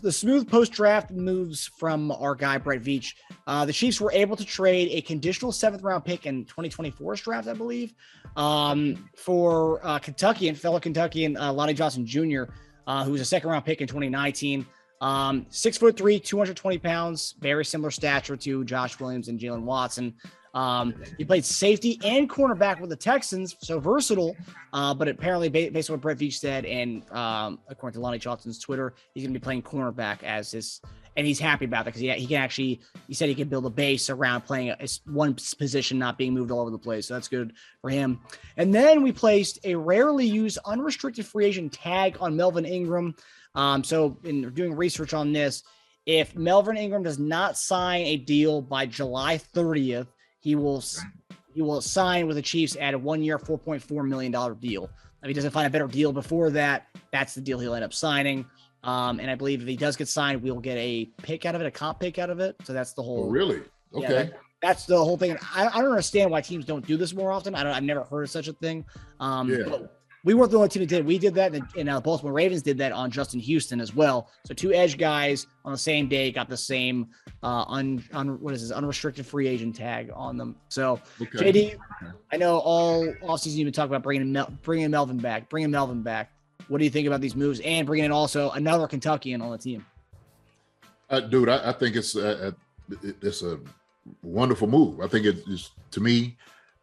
the smooth post-draft moves from our guy, Brett Veach. The Chiefs were able to trade a conditional 7th-round pick in 2024's draft, I believe, for fellow Kentuckian Lonnie Johnson Jr., who was a 2nd-round pick in 2019. 6'3", 220 pounds, very similar stature to Josh Williams and Jalen Watson. He played safety and cornerback with the Texans, so versatile. But apparently, based on what Brett Veach said, and according to Lonnie Johnson's Twitter, he's going to be playing cornerback as his, and he's happy about that because he can actually. He said he can build a base around playing one position, not being moved all over the place. So that's good for him. And then we placed a rarely used unrestricted free agent tag on Melvin Ingram. So in doing research on this, if Melvin Ingram does not sign a deal by July 30th. He will sign with the Chiefs at a 1-year, $4.4 million deal. If he doesn't find a better deal before that, that's the deal he'll end up signing. And I believe if he does get signed, we'll get a pick out of it, a comp pick out of it. So that's the whole. Oh, really? Okay. Yeah, that's the whole thing. I don't understand why teams don't do this more often. I've never heard of such a thing. But we weren't the only team that did it. We did that, and Baltimore Ravens did that on Justyn Houston as well. So 2 edge guys on the same day got the same unrestricted free agent tag on them. So JD, I know all offseason you've been talking about bringing Melvin back. What do you think about these moves and bringing in also another Kentuckian on the team? Dude, I think it's a wonderful move. I think it's, to me,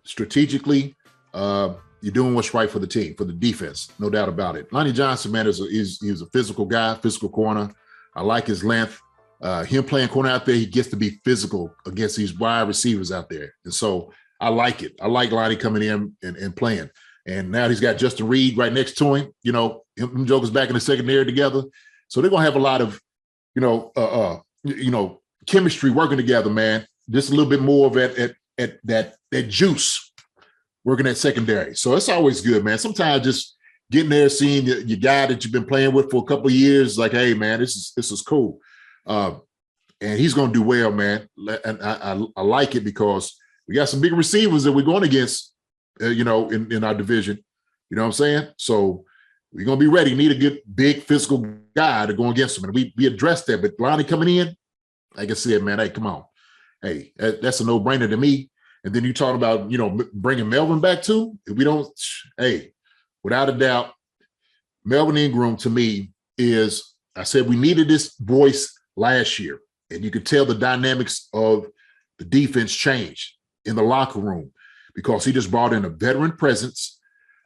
strategically. You're doing what's right for the team, for the defense, no doubt about it. Lonnie Johnson, man, he's a physical guy, physical corner. I like his length. Him playing corner out there, he gets to be physical against these wide receivers out there. And so I like it. I like Lonnie coming in and playing. And now he's got Justin Reed right next to him. You know, him jokers back in the secondary together. So they're going to have a lot of, chemistry working together, man. Just a little bit more of that juice working at secondary. So it's always good, man. Sometimes just getting there, seeing your guy that you've been playing with for a couple of years, like, hey, man, this is cool. And he's going to do well, man. And I like it because we got some big receivers that we're going against, in our division. You know what I'm saying? So we're going to be ready. You need a good, big physical guy to go against them. And we addressed that. But Lonnie coming in, like I said, man, hey, come on. Hey, that's a no-brainer to me. And then you talk about, bringing Melvin back too. If we don't, without a doubt, Melvin Ingram to me is, I said we needed this voice last year. And you could tell the dynamics of the defense changed in the locker room because he just brought in a veteran presence,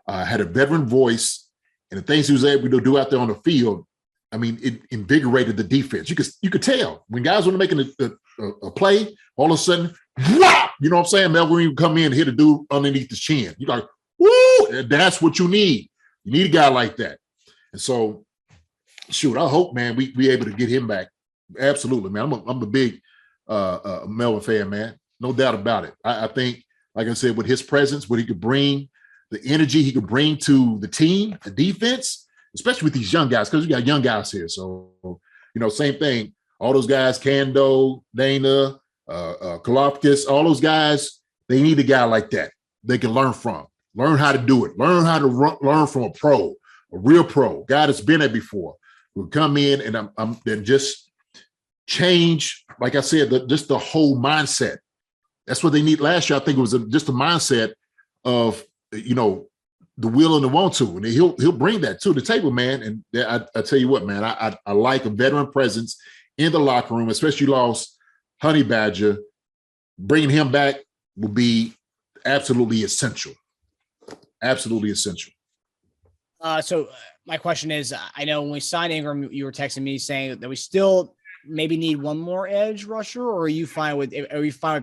had a veteran voice, and the things he was able to do out there on the field, I mean, it invigorated the defense. You could tell when guys were making a play, all of a sudden, whop, you know what I'm saying? Melvin would come in and hit a dude underneath his chin. You're like, woo, that's what you need. You need a guy like that. And so, shoot, I hope, man, we able to get him back. Absolutely, man. I'm a big Melvin fan, man. No doubt about it. I think, like I said, with his presence, what he could bring, the energy he could bring to the team, the defense, especially with these young guys, because we got young guys here. So, same thing. All those guys, Kando, Dana, Karlaftis, all those guys, they need a guy like that they can learn from, learn how to do it, learn how to learn from a real pro, guy that's been there before, who come in and then just change, like I said, just the whole mindset. That's what they need. Last year, I think it was just a mindset of, the will and the want to, and he'll bring that to the table, man. And I tell you what, man, I like a veteran presence in the locker room, especially lost Honey Badger. Bringing him back will be absolutely essential. Absolutely essential. So my question is, I know when we signed Ingram, you were texting me saying that we still maybe need one more edge rusher, or are you fine with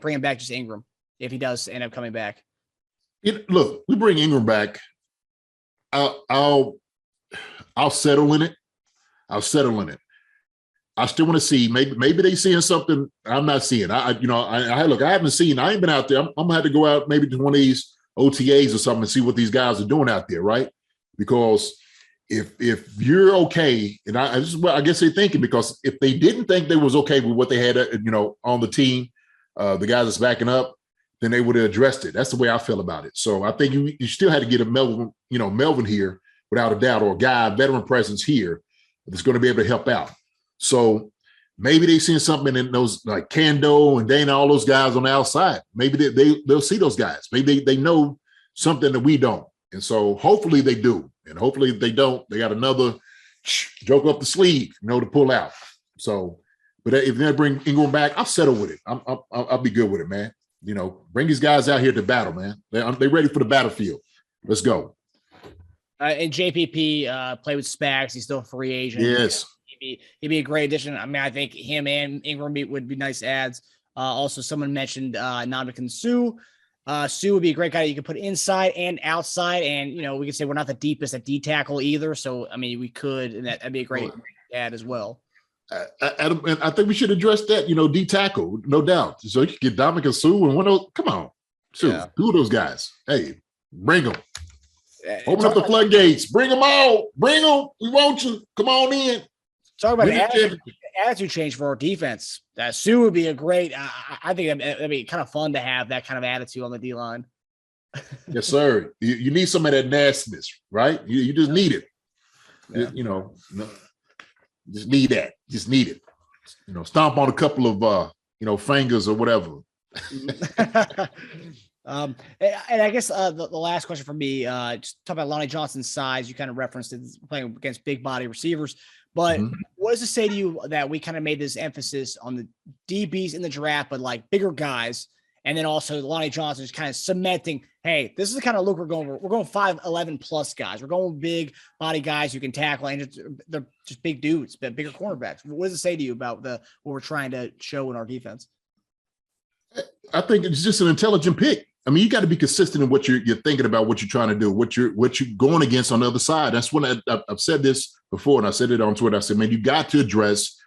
bringing back just Ingram if he does end up coming back? Look, we bring Ingram back. I'll settle in it. I still want to see, maybe they seeing something I'm not seeing. I haven't seen, I ain't been out there. I'm gonna have to go out maybe to one of these OTAs or something and see what these guys are doing out there, right? Because if you're okay, and I guess they're thinking, because if they didn't think they was okay with what they had, on the team, the guys that's backing up, then they would have addressed it. That's the way I feel about it. So I think you still had to get a Melvin here without a doubt, or a guy, veteran presence here that's going to be able to help out. So maybe they seen something in those like Kando and Dana, all those guys on the outside. Maybe they'll see those guys. Maybe they know something that we don't. And so hopefully they do. And hopefully if they don't, they got another joke up the sleeve, to pull out. So, but if they bring Ingram back, I'll settle with it. I'll be good with it, man. Bring these guys out here to battle, man. They're ready for the battlefield. Let's go. And JPP play with Spags. He's still a free agent. Yes. He'd be a great addition. I mean, I think him and Ingram would be nice ads. Also, someone mentioned Ndamukong Suh. Suh would be a great guy you could put inside and outside. And, we could say we're not the deepest at D tackle either. So, I mean, we could, and that'd be a great ad as well. And I think we should address that, D tackle, no doubt. So you can get Ndamukong Suh and one of those. Come on. Two of those guys. Hey, bring them. Open up the floodgates. Bring them all. Bring them. We want you. Come on in. Talk about attitude change for our defense. Suh would be a great. I think that'd be kind of fun to have that kind of attitude on the D line. Yes, sir. You need some of that nastiness, right? You just need it. Yeah. Just need that. Just need it. Stomp on a couple of fingers or whatever. And I guess the last question for me, just talk about Lonnie Johnson's size. You kind of referenced it, playing against big body receivers. But what does it say to you that we kind of made this emphasis on the DBs in the draft, but like bigger guys, and then also Lonnie Johnson is kind of cementing, hey, this is the kind of look we're going for. We're going 5'11" plus guys. We're going big body guys who can tackle, and they're just big dudes, but bigger cornerbacks. What does it say to you about what we're trying to show in our defense? I think it's just an intelligent pick. I mean, you got to be consistent in what you're thinking about, what you're trying to do, what you're going against on the other side. That's when I've said this before, and I said it on Twitter. I said, man, you got to address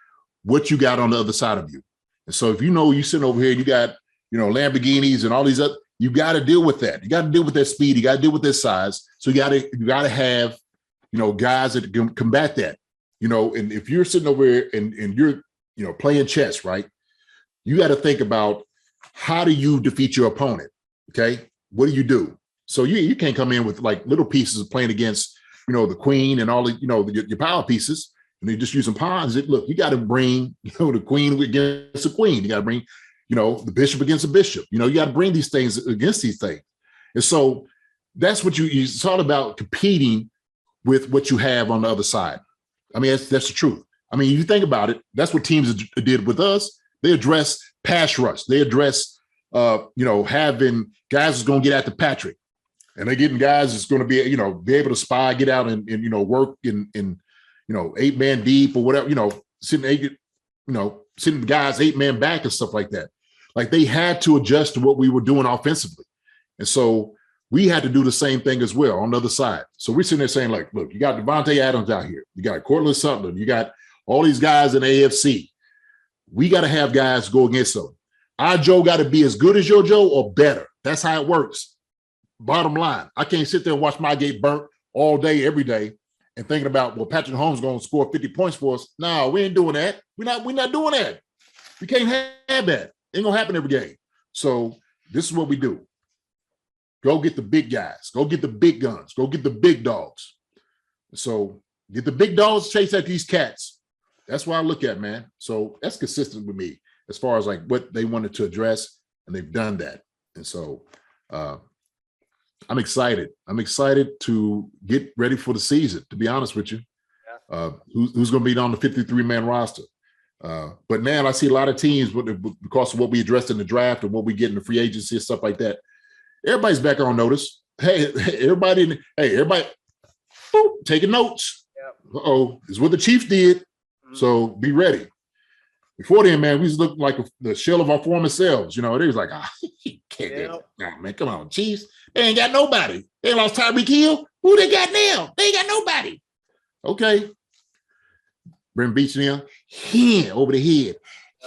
what you got on the other side of you. And so if you're sitting over here, you got, Lamborghinis and all these other, you got to deal with that. You got to deal with their speed. You got to deal with their size. So you got to have, guys that can combat that, and if you're sitting over here and you're, playing chess, right? You got to think about, how do you defeat your opponent? Okay. What do you do? So you can't come in with like little pieces of playing against, the queen and all the, your power pieces, and you're just using pawns. Look, you got to bring, the queen against a queen. You got to bring, the bishop against a bishop. You got to bring these things against these things. And so that's what it's all about, competing with what you have on the other side. I mean, that's the truth. I mean, you think about it, that's what teams did with us. They address pass rush. They address, having guys who's going to get after Patrick, and they're getting guys that's going to be, be able to spy, get out and work in 8-man deep or whatever, sitting the guys 8-man back and stuff like that. Like they had to adjust to what we were doing offensively. And so we had to do the same thing as well on the other side. So we're sitting there saying, like, look, you got Devontae Adams out here. You got Cortland Sutton. You got all these guys in the AFC. We got to have guys go against them. Our Joe got to be as good as your Joe or better. That's how it works. Bottom line, I can't sit there and watch my gate burnt all day, every day, and thinking about, well, Patrick Mahomes is going to score 50 points for us. No, we ain't doing that. We're not doing that. We can't have that. Ain't going to happen every game. So this is what we do. Go get the big guys. Go get the big guns. Go get the big dogs. So get the big dogs, chase at these cats. That's what I look at, man. So that's consistent with me as far as like what they wanted to address, and they've done that. And so I'm excited. I'm excited to get ready for the season, to be honest with you. Yeah. Who's going to be on the 53-man roster? But man, I see a lot of teams because of what we addressed in the draft and what we get in the free agency and stuff like that. Everybody's back on notice. Hey, everybody, boop, taking notes. Yep. Uh-oh, it's what the Chiefs did. So be ready. Before then, man, we just looked like the shell of our former selves. They was like, you can't get it. Nah, man, come on, Chiefs. They ain't got nobody. They lost Tyreek Hill. Who they got now? They ain't got nobody. Okay. Brett Veach now. Hand over the head.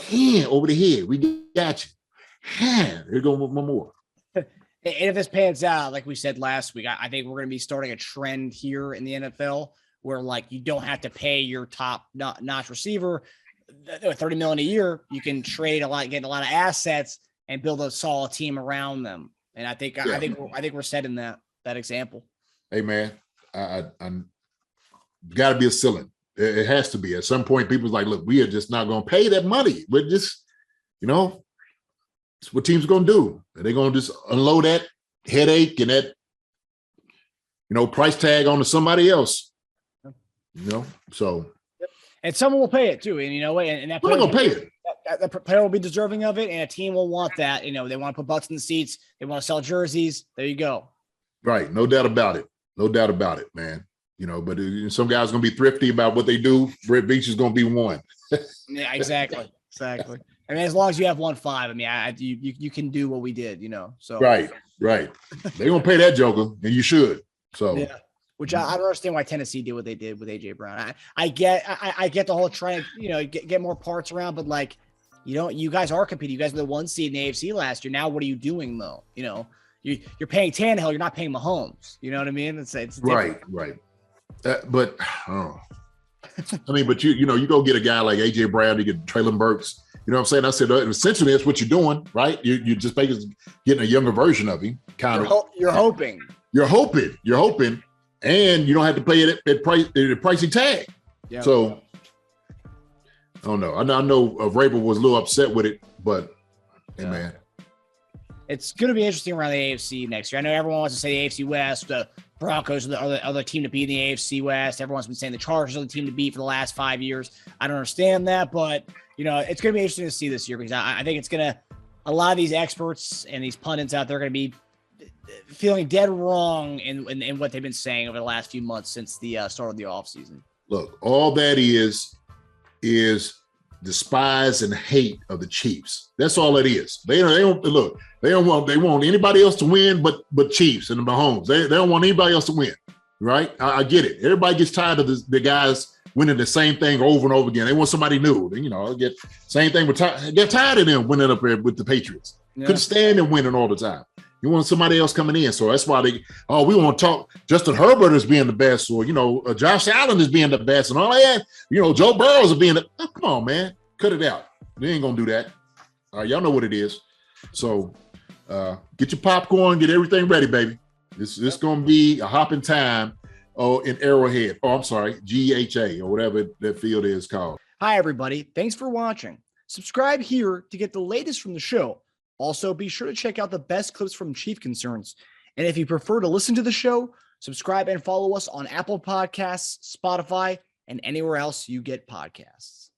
Hand over the head. We got you. Hand. Here go one more. And if this pans out, like we said last week, I think we're going to be starting a trend here in the NFL where, like, you don't have to pay your top notch receiver $30 million a year. You can trade a lot, get a lot of assets, and build a solid team around them. And I think we're setting that example. Hey man, I got to be a ceiling. It has to be. At some point, people's like, look, we are just not going to pay that money. We're just, it's what teams are going to do. They're going to just unload that headache and that, price tag onto somebody else. So. And someone will pay it too. And and that player going to pay it. That player will be deserving of it, and a team will want that. They want to put butts in the seats. They want to sell jerseys. There you go. Right. No doubt about it. No doubt about it, man. But some guys are going to be thrifty about what they do. Brett Veach is going to be one. Yeah, exactly. Exactly. I mean, as long as you have 1.5, you can do what we did, So right. They're going to pay that joker, and you should. So yeah. Which I don't understand why Tennessee did what they did with AJ Brown. I get the whole trying to get more parts around, but like you guys are competing. You guys were the 1 seed in the AFC last year. Now what are you doing though? You're paying Tannehill. You're not paying Mahomes. You know what I mean? It's right. But but you go get a guy like AJ Brown, you get Traylon Burks. You know what I'm saying? I said essentially that's what you're doing, right? You just basically getting a younger version of him. You're hoping. You're hoping. And you don't have to pay it at pricey tag. Yeah. So I don't know. I know Vrabel was a little upset with it, but man. It's going to be interesting around the AFC next year. I know everyone wants to say the AFC West, the Broncos are the other team to beat in the AFC West. Everyone's been saying the Chargers are the team to beat for the last 5 years. I don't understand that, but it's going to be interesting to see this year because I think it's going to – a lot of these experts and these pundits out there are going to be feeling dead wrong in what they've been saying over the last few months since the start of the offseason. Look, all that is despise and hate of the Chiefs. That's all it is. They want anybody else to win but Chiefs and the Mahomes. They don't want anybody else to win, right? I get it. Everybody gets tired of the guys winning the same thing over and over again. They want somebody new. Get same thing. Get tired of them winning up there with the Patriots. Yeah. Couldn't stand them winning all the time. You want somebody else coming in. So that's why we want to talk Justin Herbert as being the best, or, Josh Allen is being the best and all that. Joe Burrow is being come on, man. Cut it out. They ain't going to do that. All right, y'all know what it is. So get your popcorn, get everything ready, baby. This going to be a hopping time in Arrowhead. Oh, I'm sorry, GHA or whatever that field is called. Hi, everybody. Thanks for watching. Subscribe here to get the latest from the show. Also, be sure to check out the best clips from Chief Concerns. And if you prefer to listen to the show, subscribe and follow us on Apple Podcasts, Spotify, and anywhere else you get podcasts.